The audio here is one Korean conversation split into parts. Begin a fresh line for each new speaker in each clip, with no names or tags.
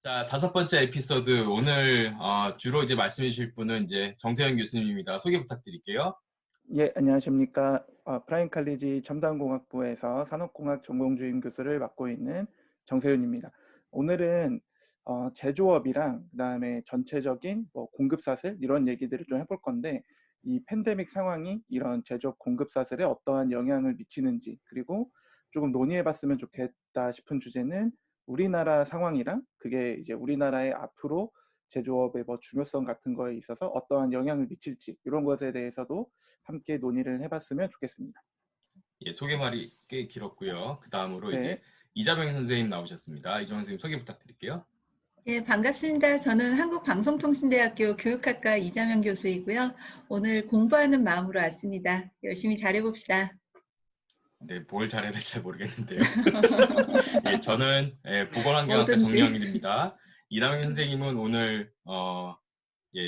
자, 다섯 번째 에피소드. 오늘 주로 이제 말씀해 주실 분은 이제 정세현 교수님입니다. 소개 부탁드릴게요.
예, 안녕하십니까. 프라임 칼리지 첨단공학부에서 산업공학 전공주임 교수를 맡고 있는 정세윤입니다. 오늘은 제조업이랑 그다음에 전체적인 공급 사슬 이런 얘기들을 좀 해볼 건데, 이 팬데믹 상황이 이런 제조업 공급 사슬에 어떠한 영향을 미치는지, 그리고 조금 논의해봤으면 좋겠다 싶은 주제는 우리나라 상황이랑 그게 이제 우리나라의 앞으로 제조업의 중요성 같은 거에 있어서 어떠한 영향을 미칠지, 이런 것에 대해서도 함께 논의를 해봤으면 좋겠습니다.
예, 소개말이 꽤 길었고요. 그 다음으로
네,
이제 이자명 선생님 나오셨습니다. 이자명 선생님 소개 부탁드릴게요.
네, 반갑습니다. 저는 한국방송통신대학교 교육학과 이자명 교수이고요. 오늘 공부하는 마음으로 왔습니다. 열심히 잘해봅시다.
네, 뭘 잘해야 될지 잘 모르겠는데요. 예, 저는 보건환경학과
뭐든지.
정영일입니다. 이자명 선생님은 오늘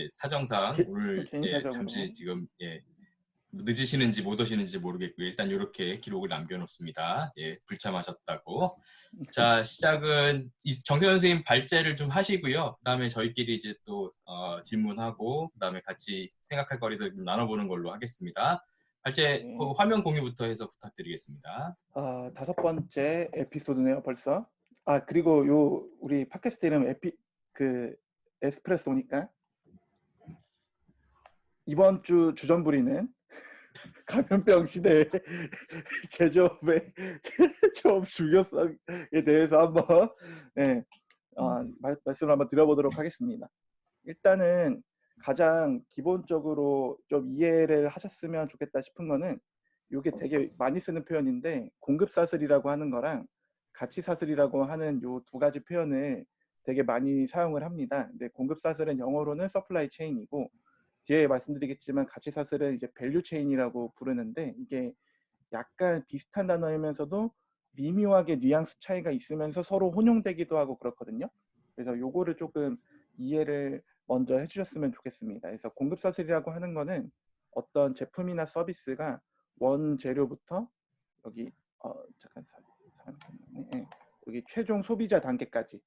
사정상 오늘
개인 사정으로.
잠시 지금 늦으시는지 못 오시는지 모르겠고요. 일단 이렇게 기록을 남겨놓습니다. 예, 불참하셨다고. 자, 시작은 정세현 선생님 발제를 좀 하시고요. 그 다음에 저희끼리 이제 또 질문하고 그 다음에 같이 생각할 거리들 좀 나눠보는 걸로 하겠습니다. 발제
네.
화면 공유부터 해서 부탁드리겠습니다.
다섯 번째 에피소드네요, 벌써. 그리고 우리 팟캐스트 이름 에스프레소니까 이번 주 주전부리는 감염병 시대의 제조업의 제조업 중요성에 대해서 한번 말씀을 한번 드려보도록 하겠습니다. 일단은 가장 기본적으로 좀 이해를 하셨으면 좋겠다 싶은 거는, 이게 되게 많이 쓰는 표현인데, 공급사슬이라고 하는 거랑 가치사슬이라고 하는 요 두 가지 표현을 되게 많이 사용을 합니다. 근데 공급사슬은 영어로는 supply chain이고, 뒤에 말씀드리겠지만 가치사슬은 이제 밸류 체인이라고 부르는데, 이게 약간 비슷한 단어이면서도 미묘하게 뉘앙스 차이가 있으면서 서로 혼용되기도 하고 그렇거든요. 그래서 요거를 조금 이해를 먼저 해주셨으면 좋겠습니다. 그래서 공급사슬이라고 하는 거는 어떤 제품이나 서비스가 원재료부터 여기 여기 최종 소비자 단계까지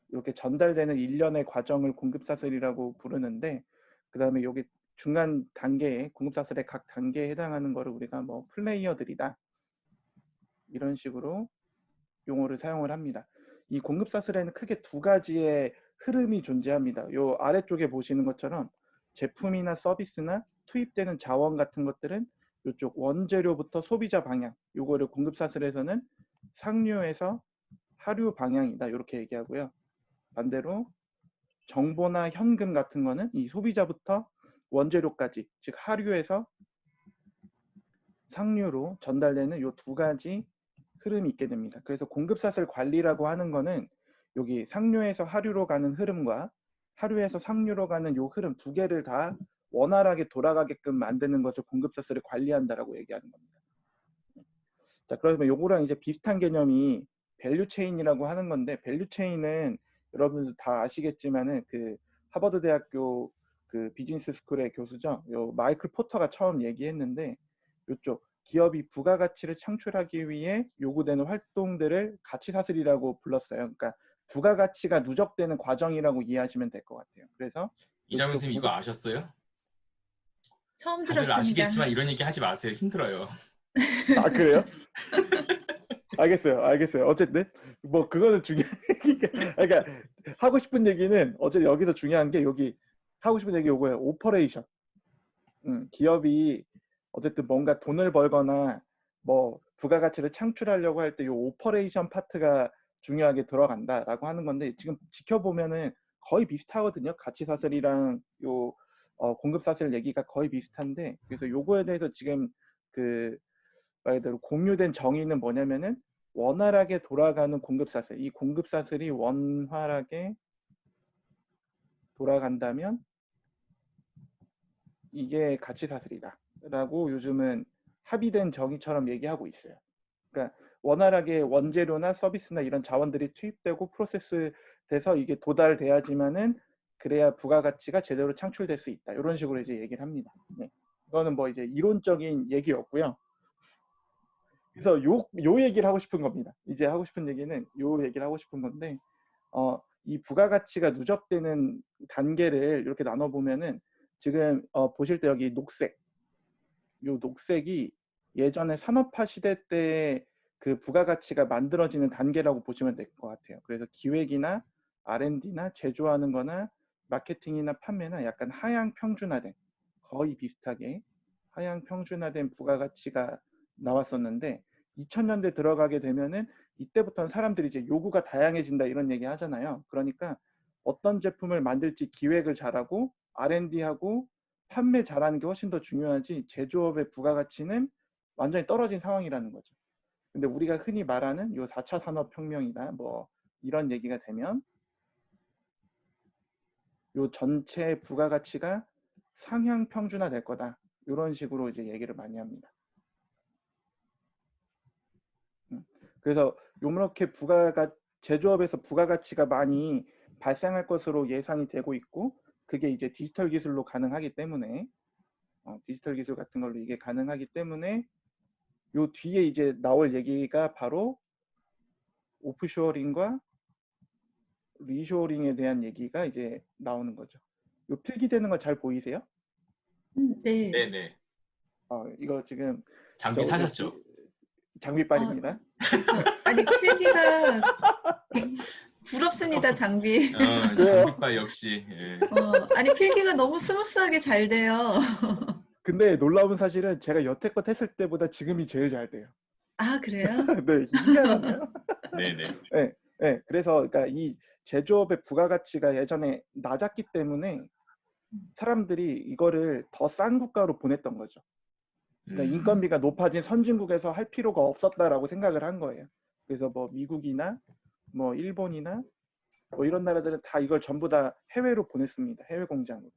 이렇게 전달되는 일련의 과정을 공급사슬이라고 부르는데, 그 다음에 여기 중간 단계에 공급사슬의 각 단계에 해당하는 거를 우리가 플레이어들이다, 이런 식으로 용어를 사용을 합니다. 이 공급사슬에는 크게 두 가지의 흐름이 존재합니다. 요 아래쪽에 보시는 것처럼 제품이나 서비스나 투입되는 자원 같은 것들은 이쪽 원재료부터 소비자 방향, 요거를 공급사슬에서는 상류에서 하류 방향이다, 이렇게 얘기하고요. 반대로 정보나 현금 같은 거는 이 소비자부터 원재료까지, 즉 하류에서 상류로 전달되는 이 두 가지 흐름이 있게 됩니다. 그래서 공급사슬 관리라고 하는 거는 여기 상류에서 하류로 가는 흐름과 하류에서 상류로 가는 이 흐름 두 개를 다 원활하게 돌아가게끔 만드는 것을 공급사슬을 관리한다라고 얘기하는 겁니다. 자, 그러면 요거랑 이제 비슷한 개념이 밸류 체인이라고 하는 건데, 밸류 체인은 여러분들 다 아시겠지만은 그 하버드 대학교 그 비즈니스 스쿨의 교수죠. 요 마이클 포터가 처음 얘기했는데, 요쪽 기업이 부가가치를 창출하기 위해 요구되는 활동들을 가치사슬이라고 불렀어요. 그러니까 부가가치가 누적되는 과정이라고 이해하시면 될 것 같아요. 그래서
이자명 선생님 이거 아셨어요?
처음
다들
들었습니다.
아시겠지만 이런 얘기 하지 마세요. 힘들어요.
그래요? 알겠어요. 어쨌든 그거는 중요한 얘기가, 그러니까 하고 싶은 얘기는 어쨌든 여기서 중요한 게, 여기 하고 싶은 얘기 요거예요. 오퍼레이션. 기업이 어쨌든 뭔가 돈을 벌거나 부가가치를 창출하려고 할 때 요 오퍼레이션 파트가 중요하게 들어간다라고 하는 건데, 지금 지켜보면은 거의 비슷하거든요. 가치사슬이랑 요 공급사슬 얘기가 거의 비슷한데, 그래서 요거에 대해서 지금 말대로 공유된 정의는 뭐냐면은, 원활하게 돌아가는 공급사슬, 이 공급사슬이 원활하게 돌아간다면 이게 가치사슬이다 라고 요즘은 합의된 정의처럼 얘기하고 있어요. 그러니까 원활하게 원재료나 서비스나 이런 자원들이 투입되고 프로세스 돼서 이게 도달돼야지만은 그래야 부가가치가 제대로 창출될 수 있다, 이런 식으로 이제 얘기를 합니다. 네. 이거는 이제 이론적인 얘기였고요. 그래서 요 얘기를 하고 싶은 겁니다. 이제 하고 싶은 얘기는 요 얘기를 하고 싶은 건데, 이 부가가치가 누적되는 단계를 이렇게 나눠보면은 지금 보실 때 여기 녹색, 요 녹색이 예전에 산업화 시대 때 그 부가가치가 만들어지는 단계라고 보시면 될 것 같아요. 그래서 기획이나 R&D나 제조하는 거나 마케팅이나 판매나 약간 하향 평준화된, 거의 비슷하게 하향 평준화된 부가가치가 나왔었는데 2000년대 들어가게 되면은 이때부터는 사람들이 이제 요구가 다양해진다 이런 얘기 하잖아요. 그러니까 어떤 제품을 만들지 기획을 잘하고 R&D하고 판매 잘하는 게 훨씬 더 중요하지 제조업의 부가가치는 완전히 떨어진 상황이라는 거죠. 근데 우리가 흔히 말하는 요 4차 산업혁명이나 뭐 이런 얘기가 되면 요 전체 부가가치가 상향 평준화 될 거다. 이런 식으로 이제 얘기를 많이 합니다. 그래서 요렇게 제조업에서 부가가치가 많이 발생할 것으로 예상이 되고 있고 그게 이제 디지털 기술로 가능하기 때문에 디지털 기술 같은 걸로 이게 가능하기 때문에 요 뒤에 이제 나올 얘기가 바로 오프쇼어링과 리쇼어링에 대한 얘기가 이제 나오는 거죠. 요 필기되는 거 잘 보이세요?
네.
네네.
이거 지금
장비 사셨죠?
장비빨입니다.
아니 필기가 부럽습니다, 장비.
장비빨 역시. 예.
아니 필기가 너무 스무스하게 잘 돼요.
근데 놀라운 사실은 제가 여태껏 했을 때보다 지금이 제일 잘 돼요.
아 그래요?
네, 희한하네요.
네네.
네, 네, 그래서 그러니까 이 제조업의 부가가치가 예전에 낮았기 때문에 사람들이 이거를 더 싼 국가로 보냈던 거죠. 그러니까 인건비가 높아진 선진국에서 할 필요가 없었다라고 생각을 한 거예요. 그래서 뭐 미국이나 뭐 일본이나 뭐 이런 나라들은 다 이걸 전부 다 해외로 보냈습니다. 해외 공장으로.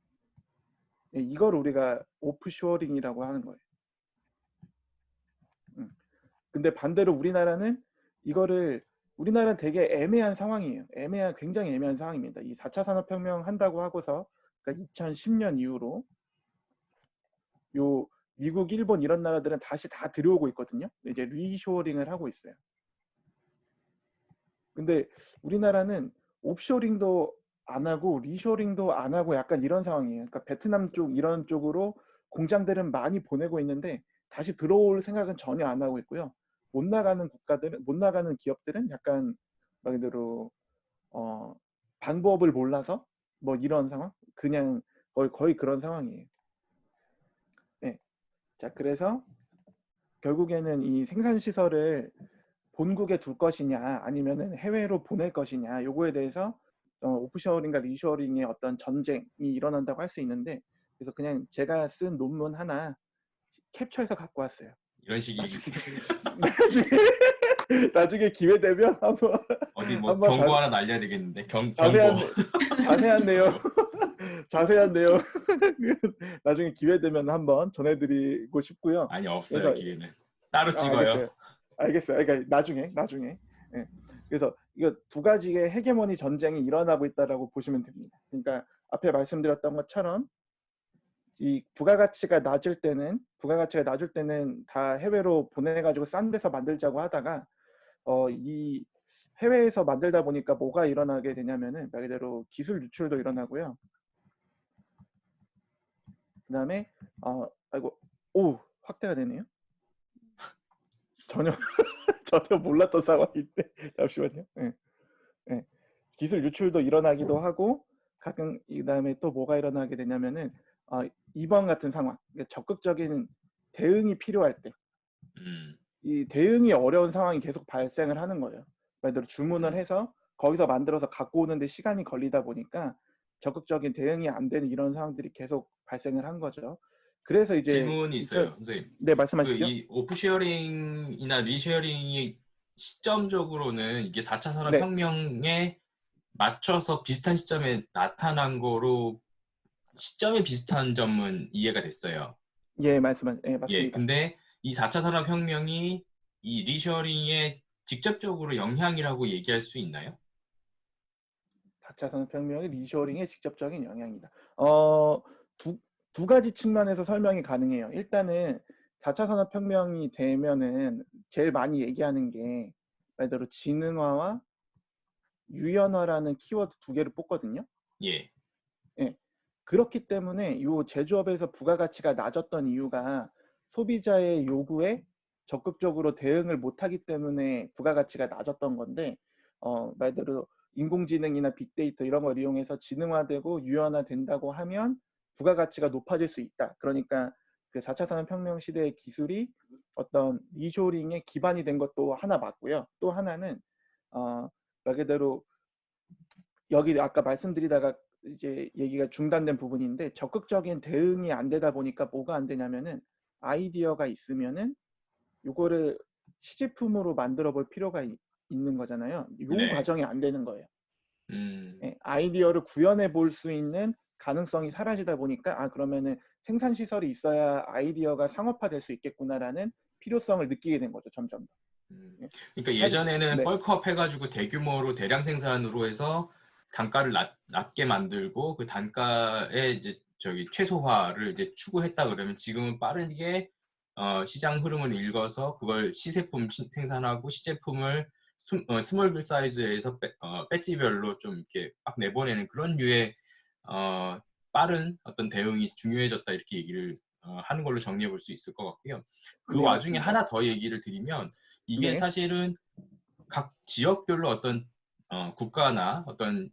이걸 우리가 오프쇼어링이라고 하는 거예요. 근데 반대로 우리나라는 우리나라는 되게 애매한 상황이에요. 굉장히 애매한 상황입니다. 이 4차 산업혁명 한다고 하고서 그러니까 2010년 이후로 요 미국, 일본 이런 나라들은 다시 다 들여오고 있거든요. 이제 리쇼어링을 하고 있어요. 근데 우리나라는 옵쇼링도 안 하고 리쇼어링도 안 하고 약간 이런 상황이에요. 그러니까 베트남 쪽 이런 쪽으로 공장들은 많이 보내고 있는데 다시 들어올 생각은 전혀 안 하고 있고요. 못 나가는 기업들은 약간 말 그대로 방법을 몰라서 뭐 이런 상황, 그냥 거의 그런 상황이에요. 네. 자, 그래서 결국에는 이 생산 시설을 본국에 둘 것이냐 아니면은 해외로 보낼 것이냐 요거에 대해서 오프쇼어링과 리쇼어링의 어떤 전쟁이 일어난다고 할 수 있는데 그래서 그냥 제가 쓴 논문 하나 캡처해서 갖고 왔어요.
이런 식이
나중에 기회 되면 한번
어디 뭐
한번
경고 하나 날려야 되겠는데 경고.
자세한 내용 자세한 내용 나중에 기회 되면 한번 전해드리고 싶고요.
아니 없어요.
그래서,
기회는 따로 찍어요.
알겠어요. 그러니까 나중에. 예. 그래서 이거 두 가지의 헤게모니 전쟁이 일어나고 있다라고 보시면 됩니다. 그러니까 앞에 말씀드렸던 것처럼 이 부가가치가 낮을 때는 다 해외로 보내가지고 싼 데서 만들자고 하다가 이 해외에서 만들다 보니까 뭐가 일어나게 되냐면은 말 그대로 기술 유출도 일어나고요. 그다음에 확대가 되네요. 전혀 몰랐던 상황인데 잠시만요. 네. 기술 유출도 일어나기도 하고 가끔 그다음에 또 뭐가 일어나게 되냐면은 이번 같은 상황, 그러니까 적극적인 대응이 필요할 때 이 대응이 어려운 상황이 계속 발생을 하는 거예요. 말 그대로 주문을 해서 거기서 만들어서 갖고 오는데 시간이 걸리다 보니까 적극적인 대응이 안 되는 이런 상황들이 계속 발생을 한 거죠. 그래서 이제
질문이 있어요, 선생님.
네, 말씀하시죠.
이 오프쉐어링이나 리쉐어링이 시점적으로는 이게 4차 산업혁명에 맞춰서 비슷한 시점에 나타난 거로 시점이 비슷한 점은 이해가 됐어요.
예, 맞습니다.
근데 이 4차 산업혁명이 이 리셔링에 직접적으로 영향이라고 얘기할 수 있나요?
4차 산업혁명의 리쇼어링의 직접적인 영향이다. 두 가지 측면에서 설명이 가능해요. 일단은 4차 산업혁명이 되면은 제일 많이 얘기하는 게 말 그대로 지능화와 유연화라는 키워드 두 개를 뽑거든요.
예.
예. 그렇기 때문에 이 제조업에서 부가가치가 낮았던 이유가 소비자의 요구에 적극적으로 대응을 못하기 때문에 부가가치가 낮았던 건데, 말대로 인공지능이나 빅데이터 이런 걸 이용해서 지능화되고 유연화된다고 하면 부가가치가 높아질 수 있다. 그러니까 그 4차 산업혁명 시대의 기술이 어떤 리쇼링에 기반이 된 것도 하나 맞고요. 또 하나는 말 그대로 여기 아까 말씀드리다가 이제 얘기가 중단된 부분인데, 적극적인 대응이 안 되다 보니까 뭐가 안 되냐면은 아이디어가 있으면은 요거를 시제품으로 만들어 볼 필요가 있는 거잖아요. 요
네.
과정이 안 되는 거예요.
음.
예, 아이디어를 구현해 볼 수 있는 가능성이 사라지다 보니까 그러면은 생산 시설이 있어야 아이디어가 상업화될 수 있겠구나라는 필요성을 느끼게 된 거죠, 점점 더. 예.
그러니까
사실
예전에는
네,
뻘크업 해가지고 대규모로 대량 생산으로 해서 단가를 낮게 만들고 그 단가의 이제 최소화를 이제 추구했다 그러면 지금은 빠르게 시장 흐름을 읽어서 그걸 시제품 생산하고 시제품을 스몰 사이즈에서 배지별로 좀 이렇게 막 내보내는 그런 류의 빠른 어떤 대응이 중요해졌다 이렇게 얘기를 하는 걸로 정리해 볼 수 있을 것 같고요. 그
네,
와중에
맞습니다.
하나 더 얘기를 드리면 이게
네,
사실은 각 지역별로 어떤 국가나 어떤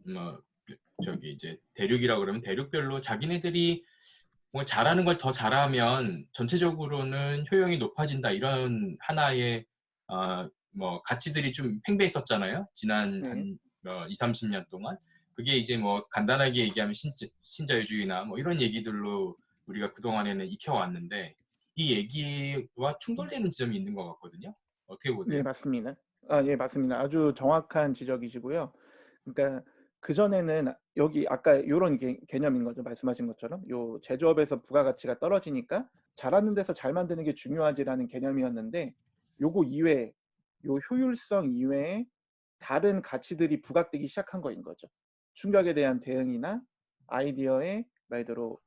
이제 대륙이라 그러면 대륙별로 자기네들이 뭔가 잘하는 걸 더 잘하면 전체적으로는 효용이 높아진다 이런 하나의 가치들이 좀 팽배했었잖아요. 지난
네,
한 2, 30년 동안. 그게 이제 뭐 간단하게 얘기하면 신자유주의나 뭐 이런 얘기들로 우리가 그동안에는 익혀왔는데 이 얘기와 충돌되는 지점이 있는 것 같거든요. 어떻게
네,
보세요?
맞습니다. 예, 맞습니다. 아주 정확한 지적이시고요. 그러니까 그전에는 여기 아까 이런 개념인 거죠. 말씀하신 것처럼 요 제조업에서 부가가치가 떨어지니까 잘하는 데서 잘 만드는 게 중요하지라는 개념이었는데, 요거 이외에 요 효율성 이외에 다른 가치들이 부각되기 시작한 거인 거죠. 충격에 대한 대응이나 아이디어의 말대로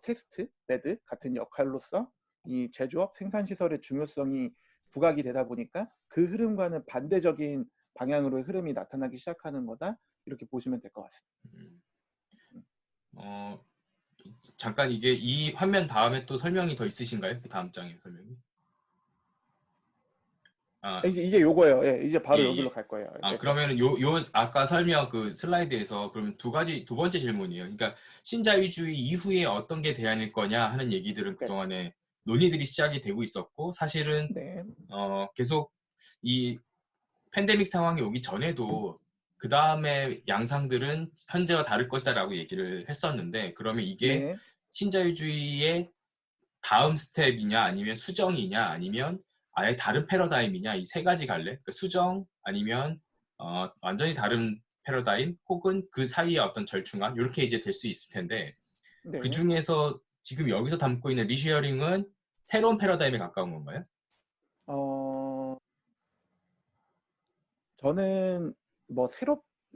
테스트 베드 같은 역할로서 이 제조업 생산시설의 중요성이 부각이 되다 보니까 그 흐름과는 반대적인 방향으로의 흐름이 나타나기 시작하는 거다, 이렇게 보시면 될 것 같습니다.
음, 어, 잠깐 이게 이 화면 다음에 또 설명이 더 있으신가요? 그 다음 장에 설명이? 아,
이제 요거예요. 예, 이제
예,
바로 여기로
예.
갈 거예요. 예.
그러면 요 아까 설명 그 슬라이드에서 그러면 두 번째 질문이에요. 그러니까 신자유주의 이후에 어떤 게 대안일 거냐 하는 얘기들은
네,
그동안에 논의들이 시작이 되고 있었고 사실은
네,
계속 이 팬데믹 상황이 오기 전에도 그 다음에 양상들은 현재와 다를 것이다라고 얘기를 했었는데 그러면 이게
네.
신자유주의의 다음 스텝이냐 아니면 수정이냐 아니면 아예 다른 패러다임이냐 이 세 가지 갈래? 그러니까 수정 아니면 완전히 다른 패러다임 혹은 그 사이에 어떤 절충안 이렇게 이제 될 수 있을 텐데 그
네.
중에서 지금 여기서 담고 있는 리쉐어링은 새로운 패러다임에 가까운 건가요?
어, 저는 뭐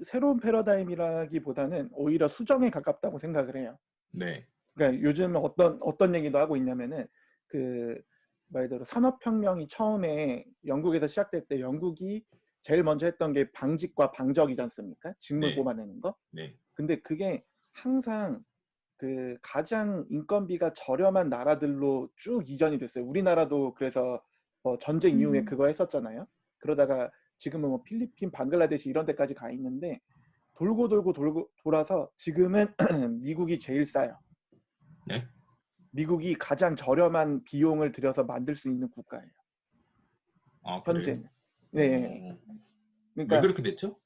새로운 패러다임이라기보다는 오히려 수정에 가깝다고 생각을 해요.
네,
그러니까 요즘 어떤 얘기도 하고 있냐면은 그 말대로 산업혁명이 처음에 영국에서 시작될 때 영국이 제일 먼저 했던 게 방직과 방적이지 않습니까? 직물
네,
뽑아내는 거.
네,
근데 그게 항상 그 가장 인건비가 저렴한 나라들로 쭉 이전이 됐어요. 우리나라도 그래서 전쟁 이후에 그거 했었잖아요. 그러다가 지금은 뭐 필리핀, 방글라데시 이런 데까지 가 있는데, 돌고 돌아서 지금은 미국이 제일 싸요.
네.
미국이 가장 저렴한 비용을 들여서 만들 수 있는 국가예요,
아, 그래요?
현재는. 네.
왜
그러니까
그렇게 됐죠?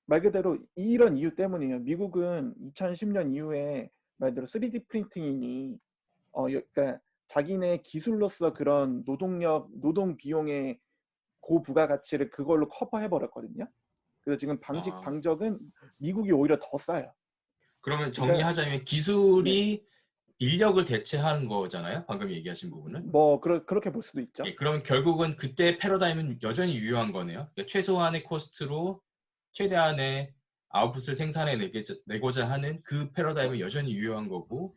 말 그대로 이런 이유 때문이에요. 미국은 2010년 이후에 말대로 3D 프린팅이니 그러니까 자기네 기술로서 그런 노동 비용의 고부가가치를 그걸로 커버해 버렸거든요. 그래서 지금 방직
아,
방적은 미국이 오히려 더 싸요.
그러면
그러니까
정리하자면
네,
기술이 인력을 대체하는 거잖아요. 방금 얘기하신 부분은.
뭐 그렇게 볼 수도 있죠.
예, 그러면 결국은 그때 패러다임은 여전히 유효한 거네요. 그러니까 최소한의 코스트로 최대한의 아웃풋을 내고자 하는 그 패러다임은 여전히 유효한 거고,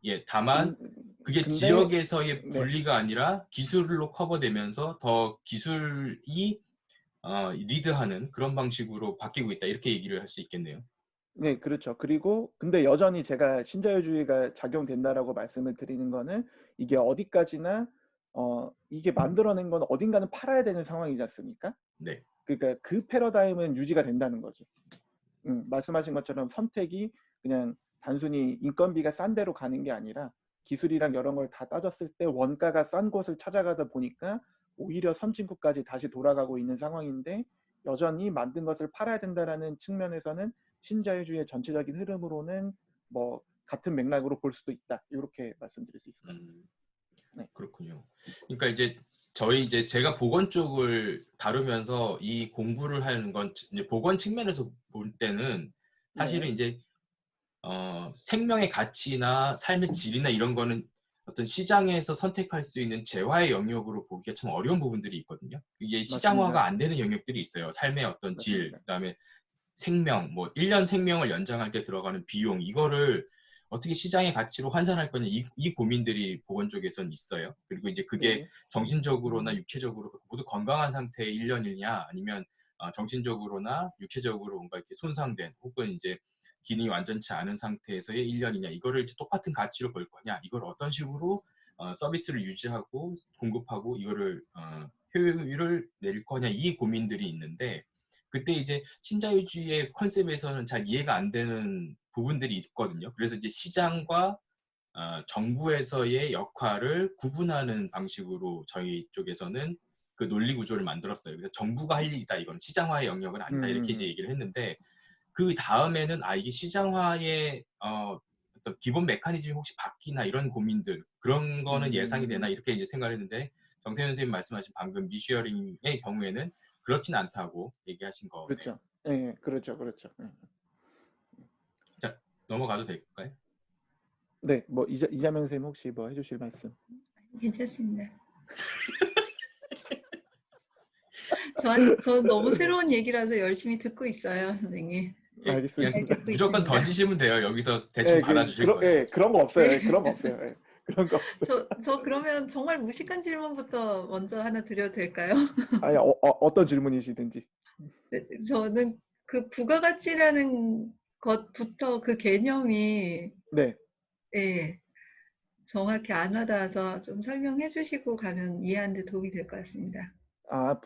예, 다만
근,
그게
근데
지역에서의
네,
분리가 아니라 기술로 커버되면서 더 기술이 리드하는 그런 방식으로 바뀌고 있다. 이렇게 얘기를 할 수 있겠네요.
네, 그렇죠. 그리고 근데 여전히 제가 신자유주의가 작용된다라고 말씀을 드리는 거는 이게 어디까지나 이게 만들어낸 건 어딘가는 팔아야 되는 상황이지 않습니까?
네.
그러니까 그 패러다임은 유지가 된다는 거죠. 말씀하신 것처럼 선택이 그냥 단순히 인건비가 싼 데로 가는 게 아니라 기술이랑 여러 걸 다 따졌을 때 원가가 싼 곳을 찾아가다 보니까 오히려 선진국까지 다시 돌아가고 있는 상황인데 여전히 만든 것을 팔아야 된다라는 측면에서는 신자유주의의 전체적인 흐름으로는 뭐 같은 맥락으로 볼 수도 있다. 이렇게 말씀드릴 수 있을 것 같아요. 네.
그렇군요. 그러니까 이제 제가 보건 쪽을 다루면서 이 공부를 하는 건 이제 보건 측면에서 볼 때는 사실은
네.
이제 생명의 가치나 삶의 질이나 이런 거는 어떤 시장에서 선택할 수 있는 재화의 영역으로 보기가 참 어려운 부분들이 있거든요. 이게 시장화가
맞습니다.
안 되는 영역들이 있어요. 삶의 어떤 질,
맞습니다.
그다음에 생명, 뭐 1년 생명을 연장할 때 들어가는 비용, 이거를 어떻게 시장의 가치로 환산할 거냐, 이 고민들이 보건 쪽에선 있어요. 그리고 이제 그게
네.
정신적으로나 육체적으로 모두 건강한 상태의 1년이냐, 아니면 정신적으로나 육체적으로 뭔가 이렇게 손상된, 혹은 이제 기능이 완전치 않은 상태에서의 1년이냐, 이거를 이제 똑같은 가치로 볼 거냐, 이걸 어떤 식으로 서비스를 유지하고 공급하고 이거를 효율을 낼 거냐, 이 고민들이 있는데, 그때 이제 신자유주의의 컨셉에서는 잘 이해가 안 되는 부분들이 있거든요. 그래서 이제 시장과 정부에서의 역할을 구분하는 방식으로 저희 쪽에서는 그 논리 구조를 만들었어요. 그래서 정부가 할 일이다, 이건 시장화의 영역은 아니다, 이렇게 이제 얘기를 했는데, 그 다음에는 이게 시장화의 어떤 기본 메커니즘이 혹시 바뀌나, 이런 고민들, 그런 거는 예상이 되나, 이렇게 이제 생각을 했는데, 정세현 선생님 말씀하신 방금 미쉐어링의 경우에는 그렇진 않다고 얘기하신 거네요.
그렇죠. 네, 그렇죠. 그렇죠.
자, 넘어가도 될까요?
네, 뭐 이자명 선생님 혹시 뭐 해주실 말씀?
괜찮습니다. 전 너무 새로운 얘기라서 열심히 듣고 있어요, 선생님.
그냥
잘
알겠습니다.
듣고
무조건
있습니다.
던지시면 돼요. 여기서 대충 받아주실 거예요.
그런 거 없어요.
네.
그런 거 없어요. 그런 거 없어요.
저 그러면 정말 무식한 질문부터 먼저 하나 드려도 될까요?
아니, 어떤 질문이시든지.
네, 저는 그 부가가치라는 것부터 그 개념이
네.
예, 정확히 안 와닿아서 좀 설명해 주시고 가면 이해하는 데 도움이 될 것 같습니다.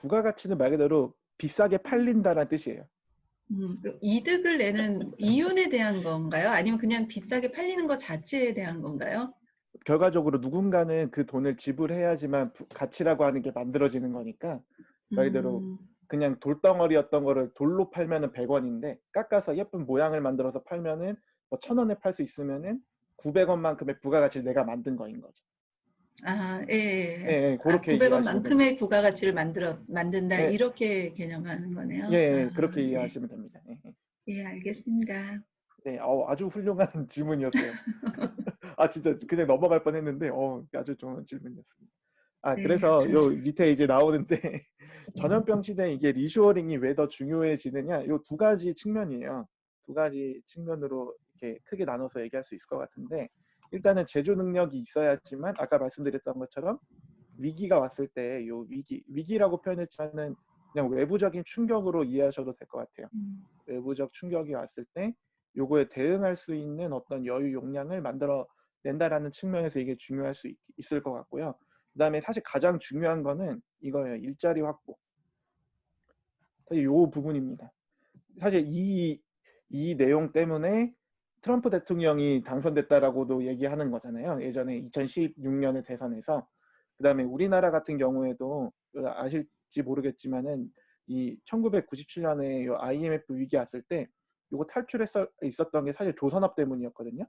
부가가치는 말 그대로 비싸게 팔린다라는 뜻이에요.
그 이득을 내는 이윤에 대한 건가요? 아니면 그냥 비싸게 팔리는 것 자체에 대한 건가요?
결과적으로 누군가는 그 돈을 지불해야지만 가치라고 하는 게 만들어지는 거니까 말 그대로
음,
그냥 돌덩어리였던 거를 돌로 팔면은 100원인데 깎아서 예쁜 모양을 만들어서 팔면은 뭐 1,000원에 팔 수 있으면은 900원만큼의 부가가치를 내가 만든 거인 거죠.
예,
예,
예.
예, 그렇게 이해하시면 됩니다.
900원만큼의 부가가치를 만든다.
예,
이렇게 개념하는
예,
거네요.
예, 그렇게
네.
이해하시면 됩니다. 예, 예.
예, 알겠습니다.
네, 아주 훌륭한 질문이었어요. 진짜 그냥 넘어갈 뻔했는데, 아주 좋은 질문이었습니다.
네.
그래서 요 밑에 이제 나오는데 전염병 시대에 이게 리쇼어링이 왜 더 중요해지느냐, 요 두 가지 측면이에요. 두 가지 측면으로 이렇게 크게 나눠서 얘기할 수 있을 것 같은데, 일단은 제조 능력이 있어야지만 아까 말씀드렸던 것처럼 위기가 왔을 때 요 위기라고 표현했지만은 그냥 외부적인 충격으로 이해하셔도 될 것 같아요. 외부적 충격이 왔을 때 요거에 대응할 수 있는 어떤 여유 용량을 만들어 낸다라는 측면에서 이게 중요할 수 있을 것 같고요. 그다음에 사실 가장 중요한 거는 이거예요. 일자리 확보. 사실 요 부분입니다. 사실 이 내용 때문에 트럼프 대통령이 당선됐다라고도 얘기하는 거잖아요. 예전에 2016년의 대선에서. 그다음에 우리나라 같은 경우에도 아실지 모르겠지만은 이 1997년에 요 IMF 위기 왔을 때 요거 탈출해서 있었던 게 사실 조선업 때문이었거든요.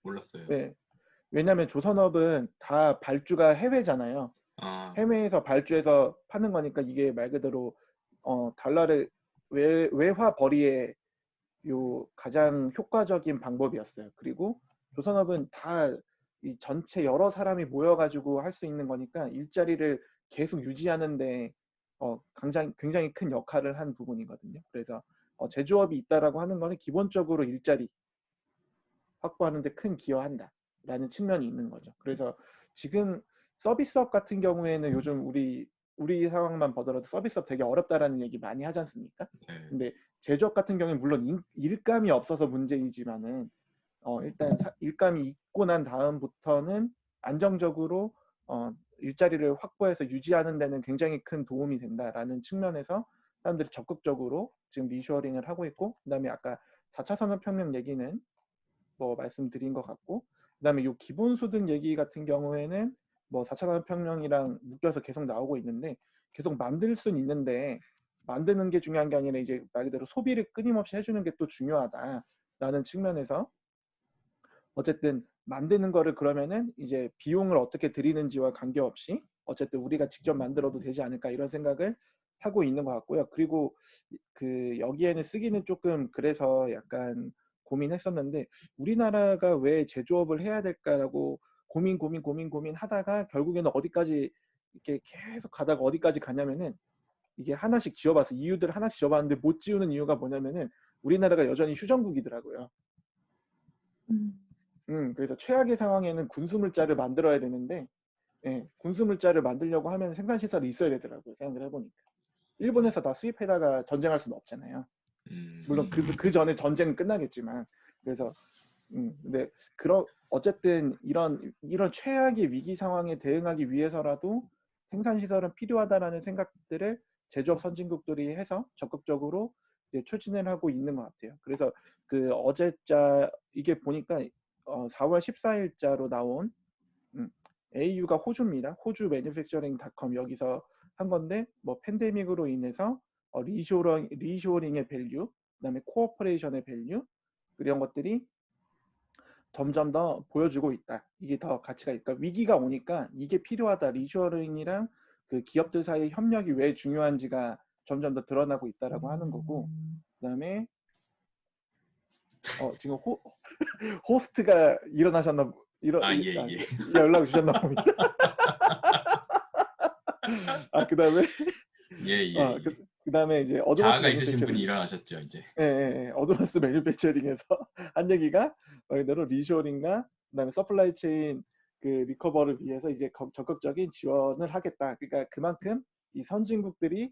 몰랐어요.
네. 왜냐하면 조선업은 다 발주가 해외잖아요. 해외에서 발주해서 파는 거니까 이게 말 그대로 달러를 외화 벌이의 요 가장 효과적인 방법이었어요. 그리고 조선업은 다 이 전체 여러 사람이 모여가지고 할 수 있는 거니까 일자리를 계속 유지하는데 굉장히 큰 역할을 한 부분이거든요. 그래서 제조업이 있다라고 하는 거는 기본적으로 일자리 확보하는 데 큰 기여한다라는 측면이 있는 거죠. 그래서 지금 서비스업 같은 경우에는 요즘 우리 우리 상황만 보더라도 서비스업 되게 어렵다라는 얘기 많이 하지 않습니까?
네.
근데 제조업 같은 경우는 물론 일감이 없어서 문제이지만은 일단 일감이 있고 난 다음부터는 안정적으로 일자리를 확보해서 유지하는 데는 굉장히 큰 도움이 된다라는 측면에서 사람들이 적극적으로 지금 리쇼어링을 하고 있고, 그다음에 아까 4차 산업혁명 얘기는 뭐 말씀드린 것 같고, 그다음에 요 기본소득 얘기 같은 경우에는 뭐 4차 산업혁명이랑 묶여서 계속 나오고 있는데, 계속 만들 수는 있는데 만드는 게 중요한 게 아니라 이제 말 그대로 소비를 끊임없이 해주는 게 또 중요하다라는 측면에서 어쨌든 만드는 거를 그러면은 이제 비용을 어떻게 들이는지와 관계없이 어쨌든 우리가 직접 만들어도 되지 않을까 이런 생각을 하고 있는 것 같고요. 그리고 그 여기에는 쓰기는 조금 그래서 약간 고민했었는데, 우리나라가 왜 제조업을 해야 될까라고 고민 하다가 결국에는 어디까지 이렇게 계속 가다가 어디까지 가냐면은, 이게 하나씩 지어봐서 이유들 하나씩 지어봤는데 못 지우는 이유가 뭐냐면은 우리나라가 여전히 휴전국이더라고요. 그래서 최악의 상황에는 군수물자를 만들어야 되는데, 군수물자를 만들려고 하면 생산시설이 있어야 되더라고요. 생각을 해보니까. 일본에서 다 수입해다가 전쟁할 수는 없잖아요. 물론 그 전에 전쟁은 끝나겠지만. 그래서 근데 어쨌든 이런 최악의 위기 상황에 대응하기 위해서라도 생산시설은 필요하다라는 생각들을 제조업 선진국들이 해서 적극적으로 이제 추진을 하고 있는 것 같아요. 그래서 그 어제자 이게 보니까 4월 14일자로 나온 AU가 호주입니다. 호주 매니팩처링닷컴 여기서 한 건데, 뭐 팬데믹으로 인해서 리쇼링의 밸류, 그다음에 코어퍼레이션의 밸류, 이런 것들이 점점 더 보여주고 있다. 이게 더 가치가 있다. 위기가 오니까 이게 필요하다. 리쇼링이랑 그 기업들 사이의 협력이 왜 중요한지가 점점 더 드러나고 있다라고 하는 거고, 그다음에 지금 호스트가 일어나셨나
예.
연락 주셨나 봅니다. 그다음에
예.
그다음에 이제 어드밴스
자아가 있으신 분이
매니팩처링.
일어나셨죠, 이제.
어드밴스 매니팩처링에서 한 얘기가 말 그대로 리쇼링과 그다음에 서플라이 체인 그 리커버를 위해서 이제 적극적인 지원을 하겠다. 그러니까 그만큼 이 선진국들이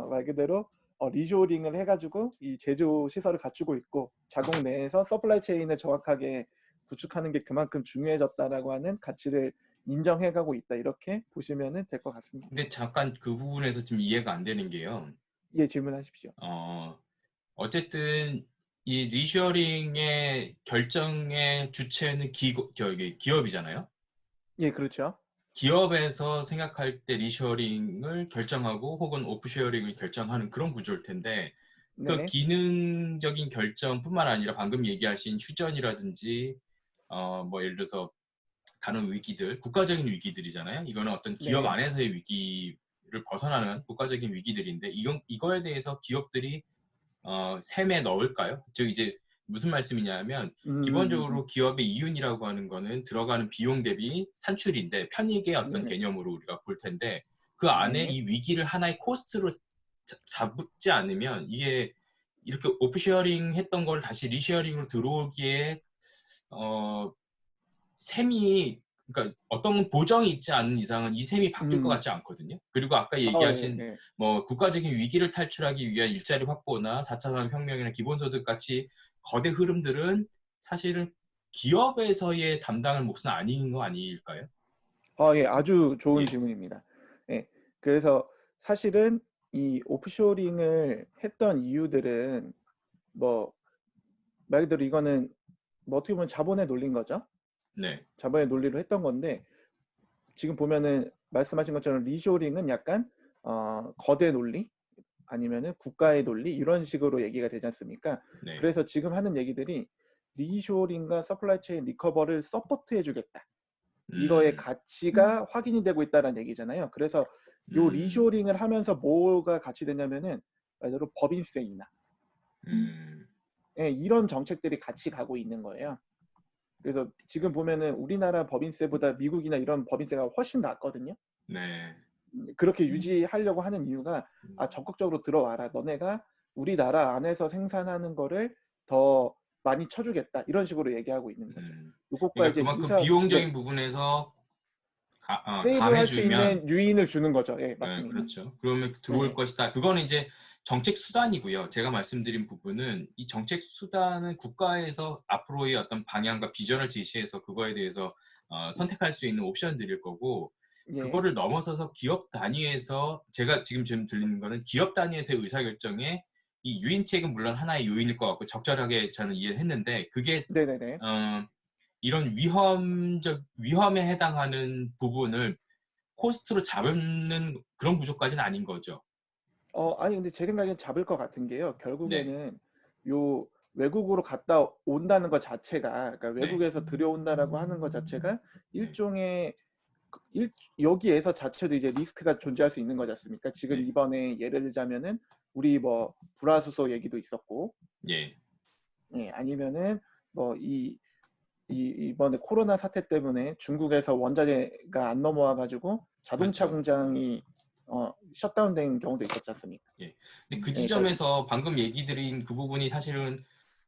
말 그대로 리쇼링을 해가지고 이 제조 시설을 갖추고 있고, 자국 내에서 서플라이 체인을 정확하게 구축하는 게 그만큼 중요해졌다라고 하는 가치를 인정해가고 있다. 이렇게 보시면 될 것 같습니다.
근데 잠깐 그 부분에서 좀 이해가 안 되는 게요.
예, 질문하십시오.
어쨌든 이 리쇼링의 결정의 주체는 기업이잖아요.
예, 그렇죠.
기업에서 생각할 때 리쇼링을 결정하고 혹은 오프쇼링을 결정하는 그런 구조일 텐데, 그
네.
기능적인 결정뿐만 아니라 방금 얘기하신 휴전이라든지 뭐 예를 들어서 다른 위기들, 국가적인 위기들이잖아요. 이거는 어떤 기업
네.
안에서의 위기를 벗어나는 국가적인 위기들인데, 이거에 대해서 기업들이 셈에 넣을까요? 즉 이제 무슨 말씀이냐면, 기본적으로 기업의 이윤이라고 하는 거는 들어가는 비용 대비 산출인데, 편익의 어떤
네네.
개념으로 우리가 볼 텐데, 그 안에
네.
이 위기를 하나의 코스트로 잡지 않으면 이게 이렇게 오프쉐어링 했던 걸 다시 리쉐어링으로 들어오기에 셈이, 그러니까 어떤 보정이 있지 않은 이상은 이 셈이 바뀔 것 같지 않거든요. 그리고 아까 얘기하신
예.
뭐 국가적인 위기를 탈출하기 위한 일자리 확보나 4차 산업혁명이나 기본소득 같이 거대 흐름들은 사실은 기업에서의 담당할 몫은 아닌 거 아닐까요?
예, 아주 좋은
예.
질문입니다. 예. 그래서 사실은 이 오프쇼링을 했던 이유들은 뭐 말 그대로 이거는 뭐 어떻게 보면 자본의 논리인 거죠.
네.
자본의 논리로 했던 건데, 지금 보면은 말씀하신 것처럼 리쇼링은 약간 거대 논리 아니면은 국가의 논리 이런 식으로 얘기가 되지 않습니까?
네.
그래서 지금 하는 얘기들이 리쇼링과 서플라이 체인 리커버를 서포트해 주겠다. 이거의 가치가 확인이 되고 있다는 얘기잖아요. 그래서 요 리쇼링을 하면서 뭐가 같이 되냐면은 예를 들어 법인세 인하, 이런 정책들이 같이 가고 있는 거예요. 그래서 지금 보면은 우리나라 법인세보다 미국이나 이런 법인세가 훨씬 낮거든요.
네.
그렇게 유지하려고 하는 이유가 적극적으로 들어와라. 너네가 우리나라 안에서 생산하는 거를 더 많이 쳐주겠다. 이런 식으로 얘기하고 있는 거죠. 요것과
그러니까
이제
그만큼
네.
비용적인 부분에서
세이브할 수
감해주면
있는 유인을 주는 거죠. 예,
네,
맞습니다.
그렇죠. 그러면 들어올
네.
것이다. 그거는 이제 정책 수단이고요. 제가 말씀드린 부분은 이 정책 수단은 국가에서 앞으로의 어떤 방향과 비전을 제시해서 그거에 대해서 선택할 수 있는 옵션들일 거고
예.
그거를 넘어서서 기업 단위에서 제가 지금 들리는 거는 기업 단위에서의 의사결정에 이 유인책은 물론 하나의 요인일 것 같고 적절하게 저는 이해를 했는데 그게
네네네.
이런 위험에 해당하는 부분을 코스트로 잡는 그런 구조까지는 아닌 거죠.
아니 근데 제 생각엔 잡을 것 같은 게요.
네,
결국에는 요 외국으로 갔다 온다는 것 자체가, 그러니까
네,
외국에서 들여온다라고 하는 것 자체가
네,
일종의 여기에서 자체도 이제 리스크가 존재할 수 있는 거지 않습니까? 지금
네,
이번에 예를 들자면은 우리 뭐 불화수소 얘기도 있었고,
예,
예, 아니면은 뭐 이번에 코로나 사태 때문에 중국에서 원자재가 안 넘어와 가지고 자동차
그렇죠.
공장이 셧다운된 경우도 있었지 않습니까?
예. 근데 그
예, 그러니까
지점에서 방금 얘기 드린 그 부분이 사실은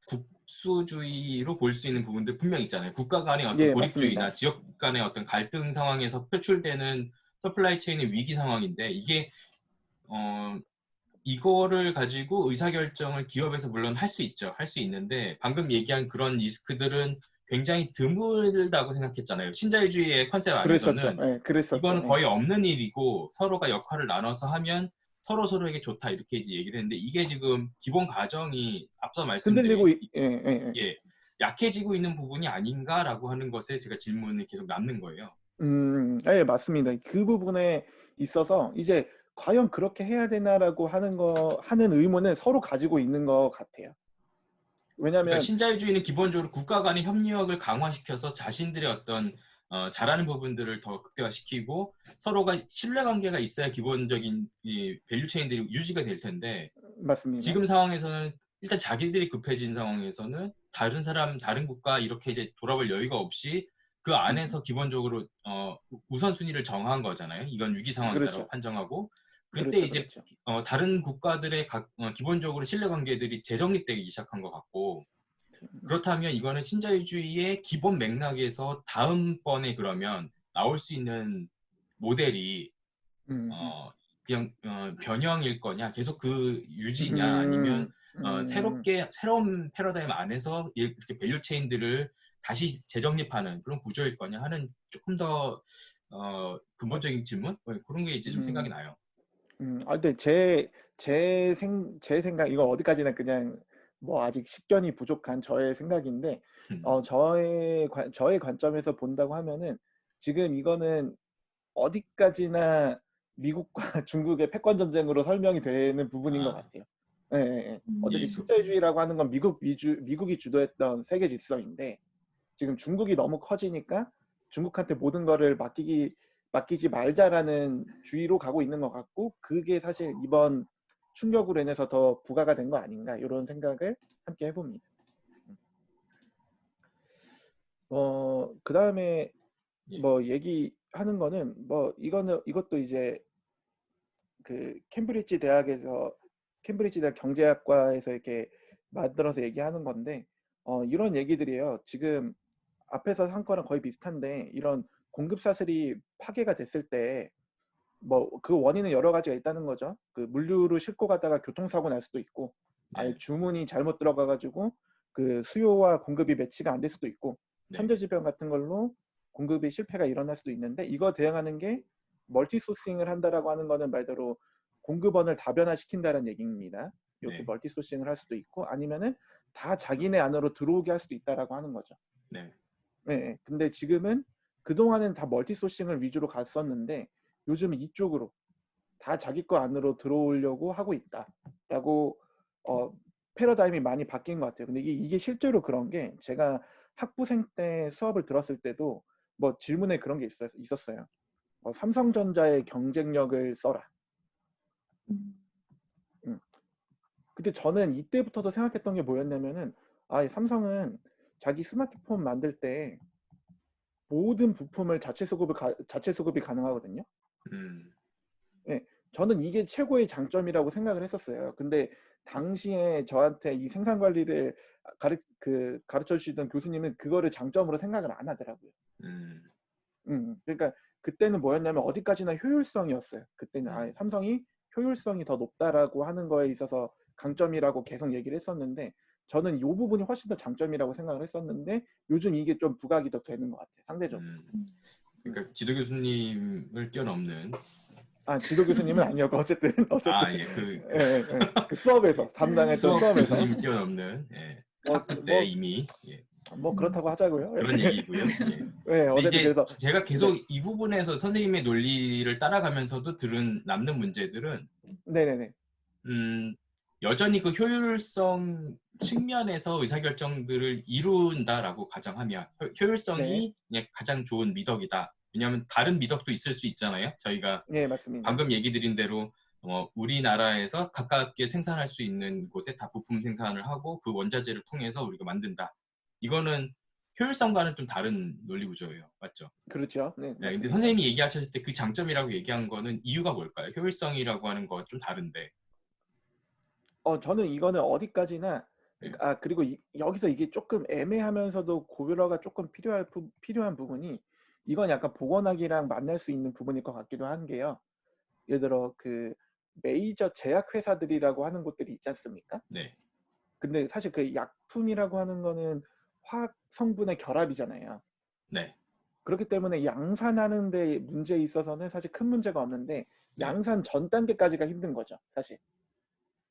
국수주의로 볼 수 있는 부분들 분명 있잖아요. 국가 간의 어떤
예, 맞습니다.
고립주의나 지역 간의 어떤 갈등 상황에서 표출되는 서플라이 체인의 위기 상황인데 이게 이거를 가지고 의사결정을 기업에서 물론 할 수 있죠. 할 수 있는데 방금 얘기한 그런 리스크들은 굉장히 드물다고 생각했잖아요. 신자유주의의 컨셉
그랬었죠.
안에서는
예, 그랬었죠.
이거는
예.
거의 없는 일이고 서로가 역할을 나눠서 하면 서로 서로에게 좋다 이렇게 이제 얘기를 했는데 이게 지금 기본 가정이 앞서 말씀드린
흔들리고 예, 예, 예.
예, 약해지고 있는 부분이 아닌가라고 하는 것에 제가 질문이 계속 남는 거예요.
예, 맞습니다. 그 부분에 있어서 이제 과연 그렇게 해야 되나라고 하는 의문은 서로 가지고 있는 것 같아요.
그러니까
왜냐하면
신자유주의는 기본적으로 국가 간의 협력을 강화시켜서 자신들의 어떤 잘하는 부분들을 더 극대화시키고 서로가 신뢰관계가 있어야 기본적인 이 밸류 체인들이 유지가 될 텐데
맞습니다.
지금 상황에서는 일단 자기들이 급해진 상황에서는 다른 사람, 다른 국가 이렇게 이제 돌아볼 여유가 없이 그
음,
안에서 기본적으로 우선순위를 정한 거잖아요. 이건 위기 상황이다라고
그렇죠.
판정하고 그때
그렇죠.
이제
그렇죠.
다른 국가들의 기본적으로 신뢰관계들이 재정립되기 시작한 것 같고 그렇다면 이거는 신자유주의의 기본 맥락에서 다음번에 그러면 나올 수 있는 모델이
음, 음,
그냥 변형일 거냐, 계속 그 유지냐, 아니면
음, 음,
새로운 패러다임 안에서 이렇게 밸류 체인들을 다시 재정립하는 그런 구조일 거냐 하는 조금 더 근본적인 질문? 그런 게 이제 좀 생각이
음,
나요.
근데 제 생각, 이거 어디까지나 그냥 뭐 아직 식견이 부족한 저의 생각인데, 저의 관점에서 본다고 하면은 지금 이거는 어디까지나 미국과 중국의 패권 전쟁으로 설명이 되는 부분인 것
아,
같아요. 예, 예, 예. 어차피
예,
신자유주의라고 하는 건 미국이 주도했던 세계 질서인데 지금 중국이 너무 커지니까 중국한테 모든 거를 맡기지 말자라는 주의로 가고 있는 것 같고 그게 사실 이번 충격으로 인해서 더 부과가 된 거 아닌가 이런 생각을 함께 해봅니다. 그 다음에
예,
뭐 얘기하는 거는 뭐 이것도 이제 그 캠브리지 대학 경제학과에서 이렇게 만들어서 얘기하는 건데 이런 얘기들이에요. 지금 앞에서 한 거랑 거의 비슷한데 이런 공급 사슬이 파괴가 됐을 때 뭐 그 원인은 여러 가지가 있다는 거죠. 그 물류를 싣고 가다가 교통사고 날 수도 있고 아예
네,
주문이 잘못 들어가 가지고 그 수요와 공급이 매치가 안 될 수도 있고
네,
천재지변 같은 걸로 공급이 실패가 일어날 수도 있는데 이거 대응하는 게 멀티 소싱을 한다라고 하는 거는 말대로 공급원을 다변화시킨다는 얘기입니다. 이렇게
네,
멀티 소싱을 할 수도 있고 아니면은 다 자기네 안으로 들어오게 할 수도 있다라고 하는 거죠.
네,
네, 근데 지금은 그동안은 다 멀티 소싱을 위주로 갔었는데 요즘은 이쪽으로 다 자기 거 안으로 들어오려고 하고 있다라고 어, 패러다임이 많이 바뀐 것 같아요. 근데 이게 실제로 그런 게 제가 학부생 때 수업을 들었을 때도 뭐 질문에 그런 게 있었어요. 삼성전자의 경쟁력을 써라. 음. 근데 저는 이때부터도 생각했던 게 뭐였냐면은 삼성은 자기 스마트폰 만들 때 모든 부품을 자체 수급이 가능하거든요.
음,
예, 저는 이게 최고의 장점이라고 생각을 했었어요. 근데 당시에 저한테 이 생산 관리를 가르쳐 주시던 교수님은 그거를 장점으로 생각을 안 하더라고요.
음,
그러니까 그때는 뭐였냐면 어디까지나 효율성이었어요. 그때는 아예 삼성이 효율성이 더 높다라고 하는 거에 있어서 강점이라고 계속 얘기를 했었는데 저는 이 부분이 훨씬 더 장점이라고 생각을 했었는데 요즘 이게 좀 부각이 더 되는 것 같아요. 상대적으로.
그러니까 지도 교수님을 뛰어넘는.
지도 교수님은 아니었고 어쨌든
예,
그 수업에서 담당했던
수업
수업에서
교수님을 뛰어넘는, 예, 학부 때
뭐
이미, 예,
그렇다고 하자고요.
그런 얘기고요. 예.
네,
근데
어쨌든
이제
그래서
제가 계속 이 부분에서 선생님의 논리를 따라가면서도 들은 남는 문제들은
네네네.
여전히 그 효율성 측면에서 의사결정들을 이룬다라고 가정하면
네.
효율성이 그냥 가장 좋은 미덕이다. 왜냐하면 다른 미덕도 있을 수 있잖아요. 저희가
네, 맞습니다.
방금 얘기 드린 대로 우리나라에서 가깝게 생산할 수 있는 곳에 다 부품 생산을 하고 그 원자재를 통해서 우리가 만든다. 이거는 효율성과는 좀 다른 논리 구조예요. 맞죠?
그렇죠. 네,
네, 근데
맞습니다.
선생님이 얘기하셨을 때 그 장점이라고 얘기한 거는 이유가 뭘까요? 효율성이라고 하는 거 좀 다른데.
저는 이거는 어디까지나
네.
그리고 여기서 이게 조금 애매하면서도 고려가 조금 필요한 부분이 이건 약간 보건학이랑 만날 수 있는 부분일 것 같기도 한 게요. 예를 들어 그 메이저 제약 회사들이라고 하는 곳들이 있지 않습니까?
네.
근데 사실 그 약품이라고 하는 거는 화학 성분의 결합이잖아요.
네.
그렇기 때문에 양산하는 데 문제에 있어서는 사실 큰 문제가 없는데
네.
양산 전 단계까지가 힘든 거죠, 사실.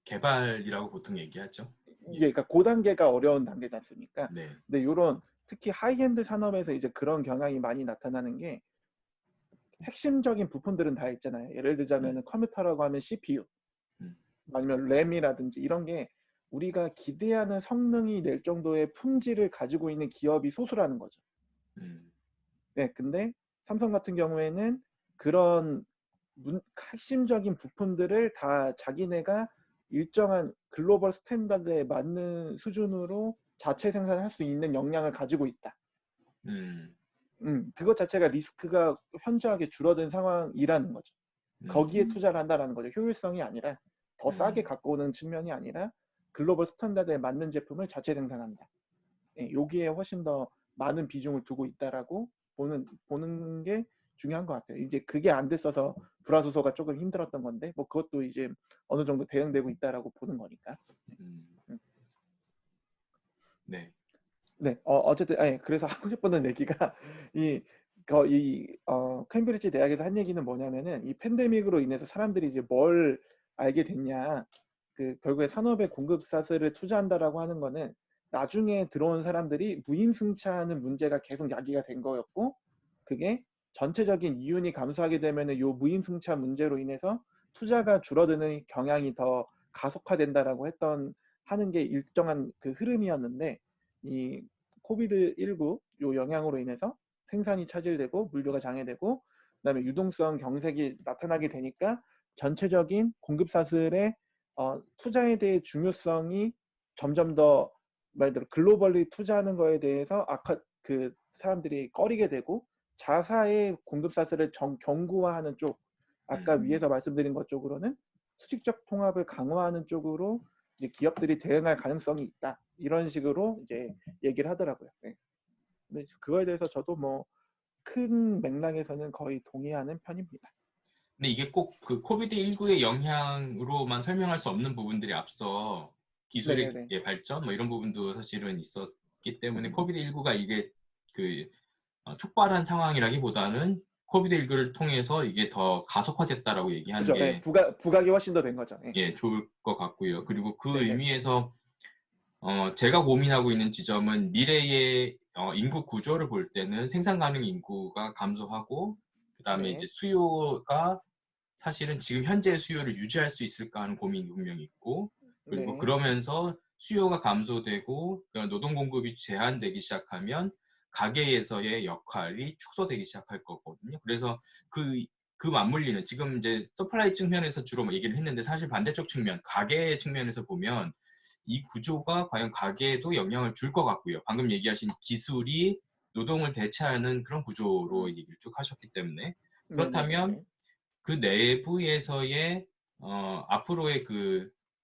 개발이라고 보통 얘기하죠.
그러니까 그 단계가 어려운 단계지 않습니까?
네.
근데 이런 특히 하이엔드 산업에서 이제 그런 경향이 많이 나타나는 게 핵심적인 부품들은 다 있잖아요. 예를 들자면 컴퓨터라고 하면 CPU, 아니면 램이라든지 이런 게 우리가 기대하는 성능이 낼 정도의 품질을 가지고 있는 기업이 소수라는 거죠. 네, 근데 삼성 같은 경우에는 그런 핵심적인 부품들을 다 자기네가 일정한 글로벌 스탠다드에 맞는 수준으로 자체 생산할 수 있는 역량을 가지고 있다. 그것 자체가 리스크가 현저하게 줄어든 상황이라는 거죠. 거기에 투자를 한다라는 거죠. 효율성이 아니라 더 싸게 갖고 오는 측면이 아니라 글로벌 스탠다드에 맞는 제품을 자체 생산한다. 네, 여기에 훨씬 더 많은 비중을 두고 있다라고 보는 게 중요한 것 같아요. 이제 그게 안 됐어서 불화소소가 조금 힘들었던 건데 뭐 그것도 이제 어느 정도 대응되고 있다라고 보는 거니까.
네.
네, 어쨌든 그래서 하고 싶었던 얘기가 캠브리지 대학에서 한 얘기는 뭐냐면은 이 팬데믹으로 인해서 사람들이 이제 뭘 알게 됐냐, 결국에 산업에 공급사슬을 투자한다라고 하는 거는 나중에 들어온 사람들이 무임승차하는 문제가 계속 야기가 된 거였고, 그게 전체적인 이윤이 감소하게 되면은 요 무임승차 문제로 인해서 투자가 줄어드는 경향이 더 가속화된다라고 하는 게 일정한 그 흐름이었는데, 이 코비드19 요 영향으로 인해서 생산이 차질되고 물류가 장애되고 그다음에 유동성 경색이 나타나게 되니까 전체적인 공급 사슬의 투자에 대해 중요성이 점점 더 말 그대로 글로벌리 투자하는 거에 대해서 사람들이 꺼리게 되고 자사의 공급 사슬을 견고화하는 쪽, 아까 위에서 말씀드린 것 쪽으로는 수직적 통합을 강화하는 쪽으로 이제 기업들이 대응할 가능성이 있다. 이런 식으로 이제 얘기를 하더라고요. 네. 근데 그거에 대해서 저도 뭐 큰 맥락에서는 거의 동의하는 편입니다.
근데 이게 꼭 그 코비드19의 영향으로만 설명할 수 없는 부분들이 앞서 기술의
네네네.
발전 뭐 이런 부분도 사실은 있었기 때문에 코비드19가 이게 촉발한 상황이라기보다는 코비드19를 통해서 이게 더 가속화됐다라고 얘기하는
그죠.
게
부각이 훨씬 더 된 거죠.
좋을 것 같고요. 그리고 그
네네.
의미에서 제가 고민하고 있는 지점은 미래의 인구 구조를 볼 때는 생산 가능 인구가 감소하고 그다음에
네.
이제 수요가 사실은 지금 현재의 수요를 유지할 수 있을까 하는 고민이 분명히 있고, 그리고
네.
그러면서 수요가 감소되고 노동 공급이 제한되기 시작하면 가계에서의 역할이 축소되기 시작할 거거든요. 그래서 그 맞물리는 지금 이제 서플라이 측면에서 주로 얘기를 했는데 사실 반대쪽 측면, 가계 측면에서 보면 이 구조가 과연 가계에도 영향을 줄 것 같고요. 방금 얘기하신 기술이 노동을 대체하는 그런 구조로 얘기를 쭉 하셨기 때문에 그렇다면
네네네.
그 내부에서의 앞으로의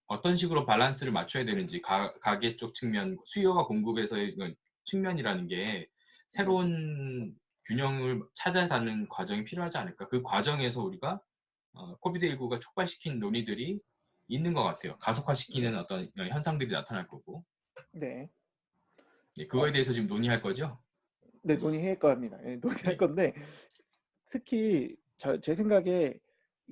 어떤 식으로 밸런스를 맞춰야 되는지 가계 쪽 측면, 수요와 공급에서의 측면이라는 게 새로운 균형을 찾아가는 과정이 필요하지 않을까. 그 과정에서 우리가 코비드19가 촉발시킨 논의들이 있는 것 같아요. 가속화시키는 어떤 현상들이 나타날 거고.
네.
예, 그거에 대해서 지금 논의할 거죠?
네, 논의할 겁니다. 예, 논의할
네.
건데 특히 제 생각에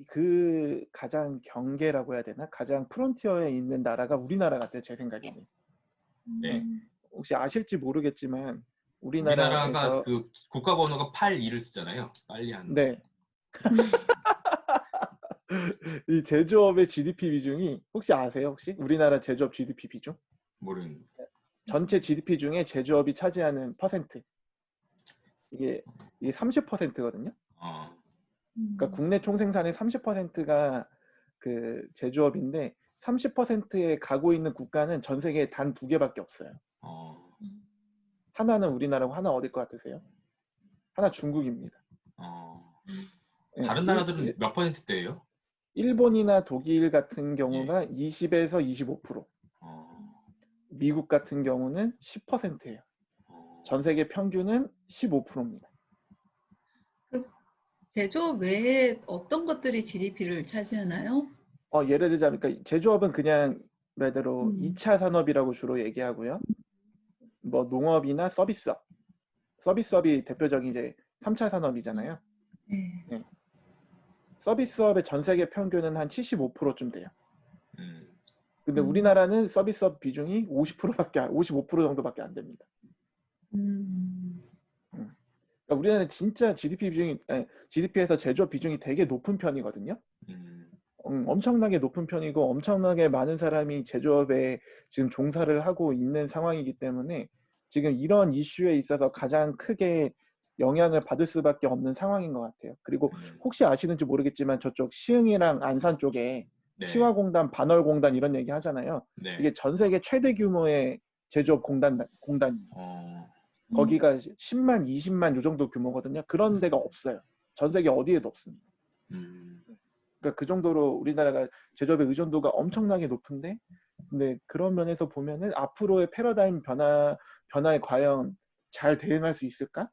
그 가장 경계라고 해야 되나? 가장 프론티어에 있는 나라가 우리나라 같아요. 제 생각에는. 네. 혹시 아실지 모르겠지만
우리나라가
우리나라에서
그 국가 번호가 82를 쓰잖아요. 빨리 하는.
네. 이 제조업의 GDP 비중이 혹시 아세요? 혹시 우리나라 제조업 GDP 비중?
모르는.
전체 GDP 중에 제조업이 차지하는 퍼센트. 이게 30%거든요. 그러니까 국내 총생산의 30%가 그 제조업인데 30%에 가고 있는 국가는 전 세계에 단 2개밖에 없어요. 하나는 우리나라고 하나 어딜 것 같으세요? 하나 중국입니다.
다른 나라들은 몇 퍼센트대예요?
일본이나 독일 같은 경우가 20에서 25%. 미국 같은 경우는 10%예요. 전 세계 평균은 15%입니다.
제조업 외에 어떤 것들이 GDP를 차지하나요?
예를 들자면 그러니까 제조업은 그냥 말대로 2차 산업이라고 주로 얘기하고요. 뭐 농업이나 서비스업. 서비스업이 대표적인 이제 3차 산업이잖아요. 네. 서비스업의 전 세계 평균은 한 75%쯤 돼요. 근데 우리나라는 서비스업 비중이 55% 정도밖에 안 됩니다. 그러니까 우리나라는 진짜 GDP 비중이 GDP에서 제조업 비중이 되게 높은 편이거든요. 엄청나게 높은 편이고 엄청나게 많은 사람이 제조업에 지금 종사를 하고 있는 상황이기 때문에 지금 이런 이슈에 있어서 가장 크게 영향을 받을 수밖에 없는 상황인 것 같아요. 그리고 혹시 아시는지 모르겠지만 저쪽 시흥이랑 안산 쪽에 시화공단, 반월공단 이런 얘기 하잖아요. 이게 전 세계 최대 규모의 제조업 공단이에요. 거기가 10만, 20만 요 정도 규모거든요. 그런 데가 없어요. 전 세계 어디에도 없습니다. 그러니까 그 정도로 우리나라가 제조업의 의존도가 엄청나게 높은데, 근데 그런 면에서 보면은 앞으로의 패러다임 변화에 과연 잘 대응할 수 있을까?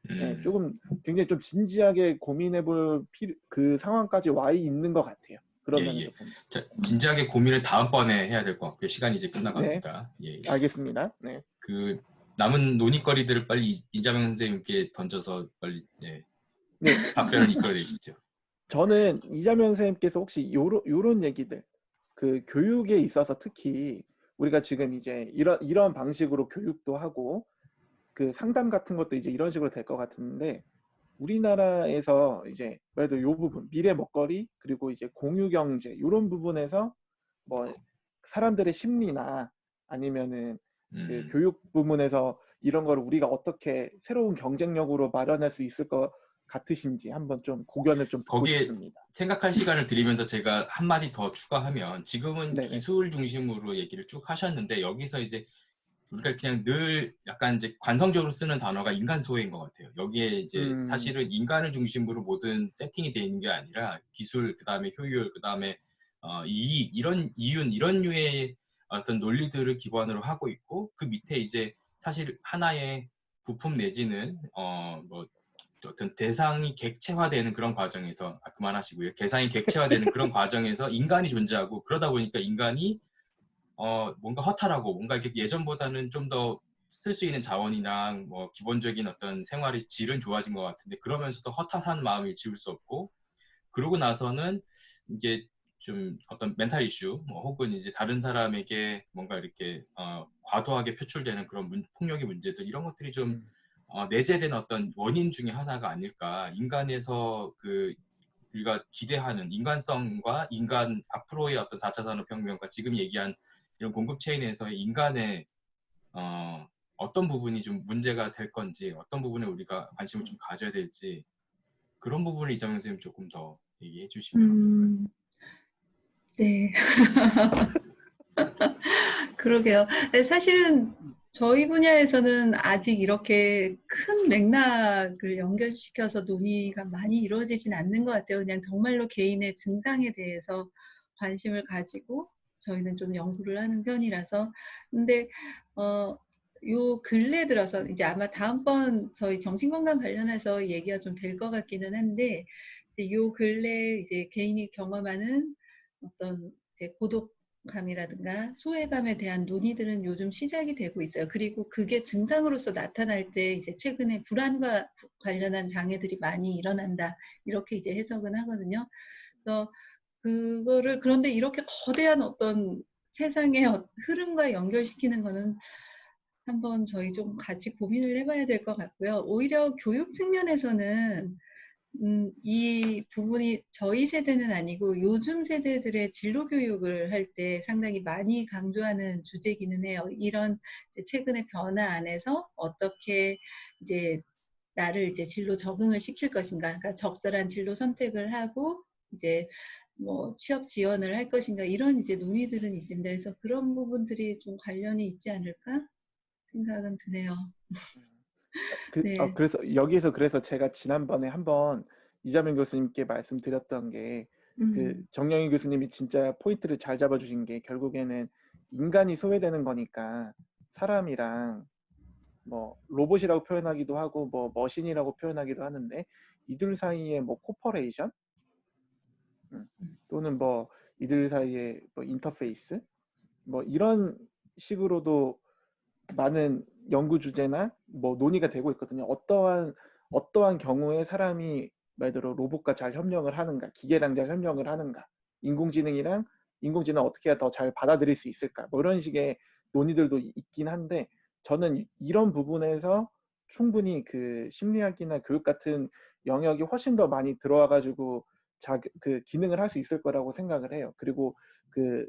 네, 조금 굉장히 좀 진지하게 고민해볼 그 상황까지 와 있는 것 같아요. 그런 면에서 보면.
자, 진지하게 고민을 다음번에 해야 될 것 같고요. 시간이 이제 끝나갑니다.
네, 알겠습니다. 네.
그 남은 논의거리들을 빨리 이자명 선생님께 던져서 빨리 답변을 이끌어내시죠.
저는 이자명 선생님께서 혹시 요런 얘기들, 그 교육에 있어서 특히 우리가 지금 이제 이런 방식으로 교육도 하고 그 상담 같은 것도 이제 이런 식으로 될 것 같은데, 우리나라에서 이제 그래도 요 부분 미래 먹거리 그리고 이제 공유 경제 이런 부분에서 뭐 사람들의 심리나 아니면은 그 교육 부분에서 이런 걸 우리가 어떻게 새로운 경쟁력으로 마련할 수 있을 것 같으신지 한번 좀 고견을 좀 듣고 싶습니다.
생각할 시간을 드리면서 제가 한마디 더 추가하면, 지금은
네네.
기술 중심으로 얘기를 쭉 하셨는데 여기서 이제 우리가 그냥 늘 약간 이제 관성적으로 쓰는 단어가 인간 소외인 것 같아요. 여기에 이제 사실은 인간을 중심으로 모든 세팅이 되어 있는 게 아니라 기술, 그 다음에 효율, 그 다음에 이익, 이런 류의 어떤 논리들을 기반으로 하고 있고, 그 밑에 이제 사실 하나의 부품 내지는 뭐 어떤 대상이 객체화되는 그런 과정에서 그만하시고요. 대상이 객체화되는 그런 과정에서 인간이 존재하고, 그러다 보니까 인간이 뭔가 허탈하고 뭔가 이렇게 예전보다는 좀 더 쓸 수 있는 자원이나 뭐 기본적인 어떤 생활의 질은 좋아진 것 같은데, 그러면서도 허탈한 마음을 지울 수 없고, 그러고 나서는 이제 좀 어떤 멘탈 이슈 혹은 이제 다른 사람에게 뭔가 이렇게 과도하게 표출되는 그런 폭력의 문제들, 이런 것들이 좀 내재된 어떤 원인 중에 하나가 아닐까. 인간에서 그 우리가 기대하는 인간성과 인간 앞으로의 어떤 4차 산업혁명과 지금 얘기한 이런 공급 체인에서의 인간의 어떤 부분이 좀 문제가 될 건지, 어떤 부분에 우리가 관심을 좀 가져야 될지, 그런 부분을 이정현 선생님 조금 더 얘기해 주시면 어떨까요?
네. 그러게요. 사실은 저희 분야에서는 아직 이렇게 큰 맥락을 연결시켜서 논의가 많이 이루어지진 않는 것 같아요. 그냥 정말로 개인의 증상에 대해서 관심을 가지고 저희는 좀 연구를 하는 편이라서. 근데 요 근래 들어서 이제 아마 다음번 저희 정신건강 관련해서 얘기가 좀 될 것 같기는 한데 이제 요 근래 이제 개인이 경험하는 어떤 이제 고독감이라든가 소외감에 대한 논의들은 요즘 시작이 되고 있어요. 그리고 그게 증상으로서 나타날 때 이제 최근에 불안과 관련한 장애들이 많이 일어난다 이렇게 이제 해석은 하거든요. 그래서 그거를 그런데 이렇게 거대한 어떤 세상의 흐름과 연결시키는 거는 한번 저희 좀 같이 고민을 해봐야 될 것 같고요. 오히려 교육 측면에서는 이 부분이 저희 세대는 아니고 요즘 세대들의 진로 교육을 할 때 상당히 많이 강조하는 주제기는 해요. 이런 이제 최근의 변화 안에서 어떻게 이제 나를 이제 진로 적응을 시킬 것인가, 그러니까 적절한 진로 선택을 하고 이제 뭐 취업 지원을 할 것인가 이런 이제 논의들은 있습니다. 그래서 그런 부분들이 좀 관련이 있지 않을까 생각은 드네요. 네.
그래서 여기에서 그래서 제가 지난번에 한번 이자명 교수님께 말씀드렸던 게 정영희 교수님이 진짜 포인트를 잘 잡아주신 게 결국에는 인간이 소외되는 거니까 사람이랑 뭐 로봇이라고 표현하기도 하고 뭐 머신이라고 표현하기도 하는데 이들 사이에 뭐 코퍼레이션 또는 뭐 이들 사이에 뭐 인터페이스 뭐 이런 식으로도 많은 연구 주제나 뭐 논의가 되고 있거든요. 어떠한 경우에 사람이 말 그대로 로봇과 잘 협력을 하는가, 기계랑 잘 협력을 하는가, 인공지능 어떻게 해야 더 잘 받아들일 수 있을까, 뭐 이런 식의 논의들도 있긴 한데 저는 이런 부분에서 충분히 그 심리학이나 교육 같은 영역이 훨씬 더 많이 들어와가지고 그 기능을 할 수 있을 거라고 생각을 해요. 그리고 그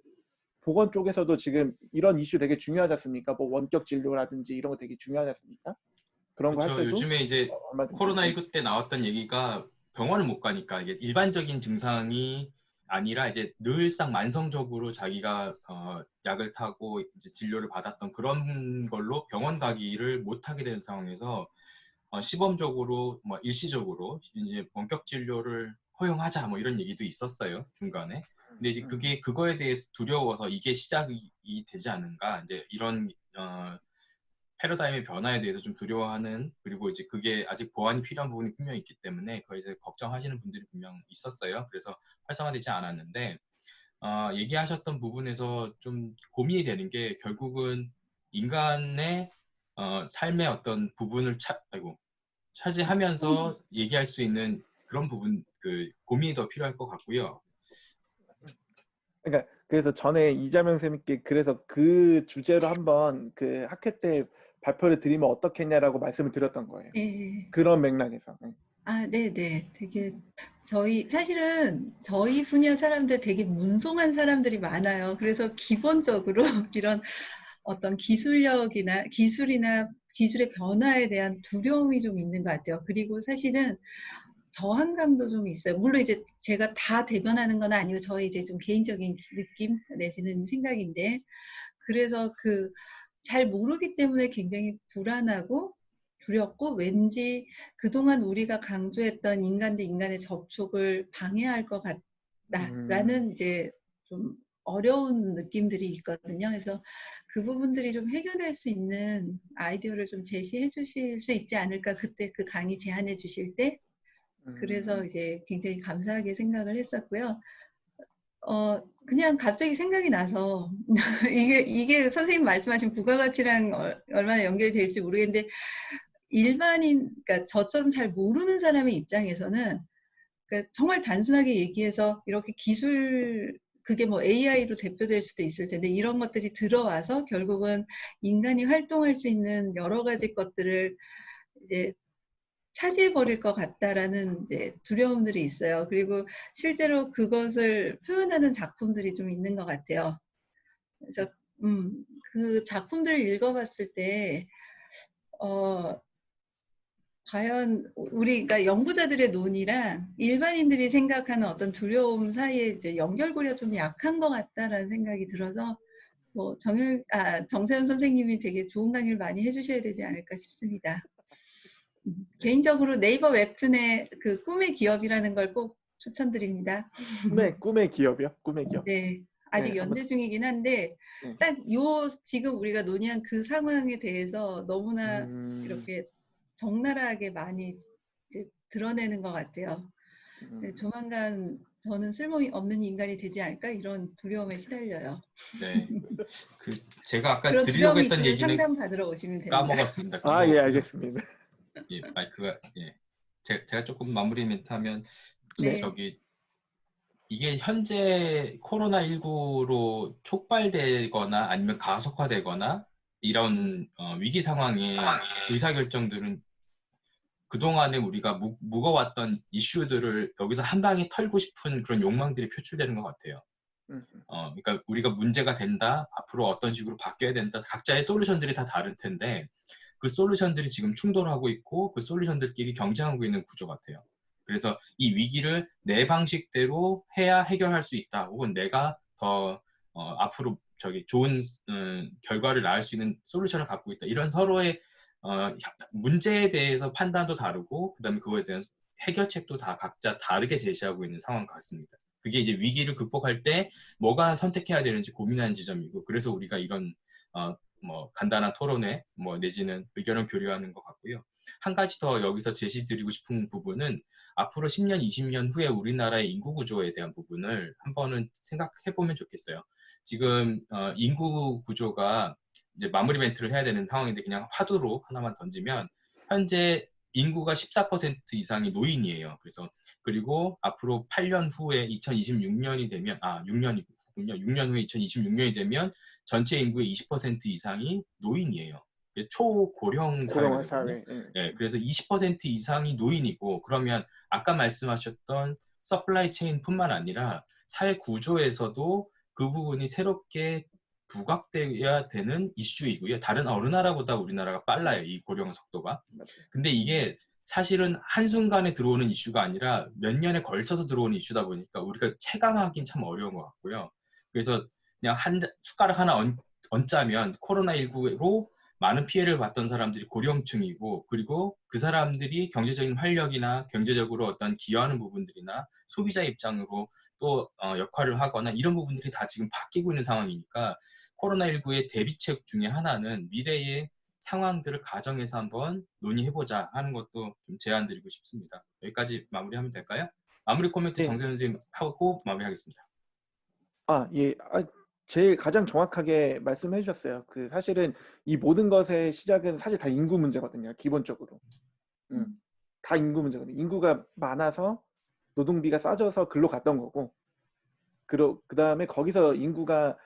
보건 쪽에서도 지금 이런 이슈 되게 중요하지 않습니까? 뭐 원격 진료라든지 이런 거 되게 중요하지 않습니까? 그런 거 할
그렇죠.
때도
요즘에 이제
얼마든지.
코로나19 때 나왔던 얘기가 병원을 못 가니까 이게 일반적인 증상이 아니라 이제 늘상 만성적으로 자기가 약을 타고 이제 진료를 받았던 그런 걸로 병원 가기를 못 하게 되는 상황에서 시범적으로 뭐 일시적으로 이제 원격 진료를 허용하자 뭐 이런 얘기도 있었어요 중간에. 근데 이제 그거에 대해서 두려워서 이게 시작이 되지 않은가 이제 이런 패러다임의 변화에 대해서 좀 두려워하는 그리고 이제 그게 아직 보완이 필요한 부분이 분명히 있기 때문에 거기서 걱정하시는 분들이 분명 있었어요. 그래서 활성화되지 않았는데 얘기하셨던 부분에서 좀 고민이 되는 게 결국은 인간의 삶의 어떤 부분을 차지하면서 얘기할 수 있는 그런 부분 고민이 더 필요할 것 같고요.
그러니까 그래서 전에 이자명 쌤께 그래서 그 주제로 한번 그 학회 때 발표를 드리면 어떻겠냐라고 말씀을 드렸던 거예요.
예.
그런 맥락에서.
아, 네네. 되게 사실은 저희 분야 사람들 되게 문송한 사람들이 많아요. 그래서 기본적으로 이런 어떤 기술이나 기술의 변화에 대한 두려움이 좀 있는 것 같아요. 그리고 사실은 저항감도 좀 있어요. 물론 이제 제가 다 대변하는 건 아니고 저의 이제 좀 개인적인 느낌 내지는 생각인데 그래서 잘 모르기 때문에 굉장히 불안하고 두렵고 왠지 그동안 우리가 강조했던 인간 대 인간의 접촉을 방해할 것 같다라는 이제 좀 어려운 느낌들이 있거든요. 그래서 그 부분들이 좀 해결할 수 있는 아이디어를 좀 제시해 주실 수 있지 않을까 그때 그 강의 제안해 주실 때 그래서 이제 굉장히 감사하게 생각을 했었고요. 그냥 갑자기 생각이 나서 이게 선생님 말씀하신 부가가치랑 얼마나 연결이 될지 모르겠는데 그러니까 저처럼 잘 모르는 사람의 입장에서는 그러니까 정말 단순하게 얘기해서 이렇게 그게 뭐 AI로 대표될 수도 있을 텐데 이런 것들이 들어와서 결국은 인간이 활동할 수 있는 여러 가지 것들을 이제 차지해버릴 것 같다라는 이제 두려움들이 있어요. 그리고 실제로 그것을 표현하는 작품들이 좀 있는 것 같아요. 그래서 그 작품들을 읽어봤을 때 과연 그러니까 연구자들의 논의랑 일반인들이 생각하는 어떤 두려움 사이에 이제 연결고리가 좀 약한 것 같다라는 생각이 들어서 뭐 정세현 선생님이 되게 좋은 강의를 많이 해주셔야 되지 않을까 싶습니다. 개인적으로 네이버 웹툰의 그 꿈의 기업이라는 걸 꼭 추천드립니다.
꿈의 기업이요? 꿈의 기업.
네. 아직
네,
연재 중이긴 한데
네.
딱 요 지금 우리가 논의한 그 상황에 대해서 너무나 이렇게 적나라하게 많이 이제 드러내는 것 같아요. 네, 조만간 저는 쓸모없는 인간이 되지 않을까 이런 두려움에 시달려요.
네. 그 제가 아까
그런
드리려고
두려움이
했던
있으면
얘기는
상담 받으러 오시면 됩니다.
까먹었습니다.
예,
까먹었고요.
알겠습니다.
예, 마이크가 예. 제가 조금 마무리 멘트하면
네.
저기 이게 현재 코로나19로 촉발되거나 아니면 가속화되거나 이런 위기 상황에 의사결정들은 그동안에 우리가 묵어왔던 이슈들을 여기서 한 방에 털고 싶은 그런 욕망들이 표출되는 것 같아요. 그러니까 우리가 문제가 된다, 앞으로 어떤 식으로 바뀌어야 된다, 각자의 솔루션들이 다 다를 텐데 그 솔루션들이 지금 충돌하고 있고 그 솔루션들끼리 경쟁하고 있는 구조 같아요. 그래서 이 위기를 내 방식대로 해야 해결할 수 있다. 혹은 내가 더 앞으로 좋은 결과를 낳을 수 있는 솔루션을 갖고 있다. 이런 서로의 문제에 대해서 판단도 다르고 그다음에 그거에 대한 해결책도 다 각자 다르게 제시하고 있는 상황 같습니다. 그게 이제 위기를 극복할 때 뭐가 선택해야 되는지 고민하는 지점이고 그래서 우리가 이런 뭐 간단한 토론회 내지는 의견을 교류하는 것 같고요. 한 가지 더 여기서 제시드리고 싶은 부분은 앞으로 10년, 20년 후에 우리나라의 인구 구조에 대한 부분을 한 번은 생각해 보면 좋겠어요. 지금 인구 구조가 이제 마무리 멘트를 해야 되는 상황인데 그냥 화두로 하나만 던지면 현재 인구가 14% 이상이 노인이에요. 그리고 앞으로 8년 후에 2026년이 되면 6년이군요. 6년 후에 2026년이 되면 전체 인구의 20% 이상이 노인이에요. 초고령
고령화
사회거든요.
사회.
네, 그래서 20% 이상이 노인이고 그러면 아까 말씀하셨던 서플라이 체인뿐만 아니라 사회 구조에서도 그 부분이 새롭게 부각돼야 되는 이슈이고요. 다른 어느 나라보다 우리나라가 빨라요. 이 고령 속도가. 근데 이게 사실은 한순간에 들어오는 이슈가 아니라 몇 년에 걸쳐서 들어오는 이슈다 보니까 우리가 체감하기는 참 어려운 것 같고요. 그래서 그냥 숟가락 하나 얹자면 코로나19로 많은 피해를 봤던 사람들이 고령층이고 그리고 그 사람들이 경제적인 활력이나 경제적으로 어떤 기여하는 부분들이나 소비자 입장으로 또 역할을 하거나 이런 부분들이 다 지금 바뀌고 있는 상황이니까 코로나19의 대비책 중에 하나는 미래의 상황들을 가정해서 한번 논의해보자 하는 것도 좀 제안드리고 싶습니다. 여기까지 마무리하면 될까요? 마무리 코멘트
네.
정세현 선생님 하고 마무리하겠습니다.
예. 제일 가장 정확하게 말씀해 주셨어요. 사실은 이 모든 것의 시작은 사실 다 인구 문제거든요. 기본적으로. 다 인구 문제거든요. 인구가 많아서 노동비가 싸져서 글로 갔던 거고, 그 다음에 거기서 인구가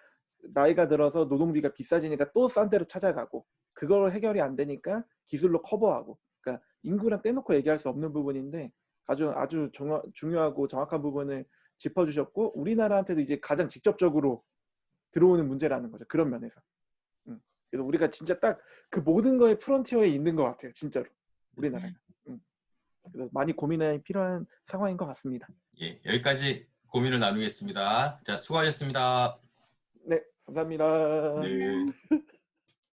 나이가 들어서 노동비가 비싸지니까 또 싼 데로 찾아가고, 그걸 해결이 안 되니까 기술로 커버하고, 그러니까 인구랑 떼놓고 얘기할 수 없는 부분인데 아주 중요하고 정확한 부분을 짚어주셨고, 우리나라한테도 이제 가장 직접적으로 들어오는 문제라는 거죠. 그런 면에서. 그래서 우리가 진짜 딱 그 모든 거의 프론티어에 있는 것 같아요. 진짜로. 우리나라가. 그래서 많이 고민이 필요한 상황인 것 같습니다.
예, 여기까지 고민을 나누겠습니다. 자, 수고하셨습니다.
네, 감사합니다.
네.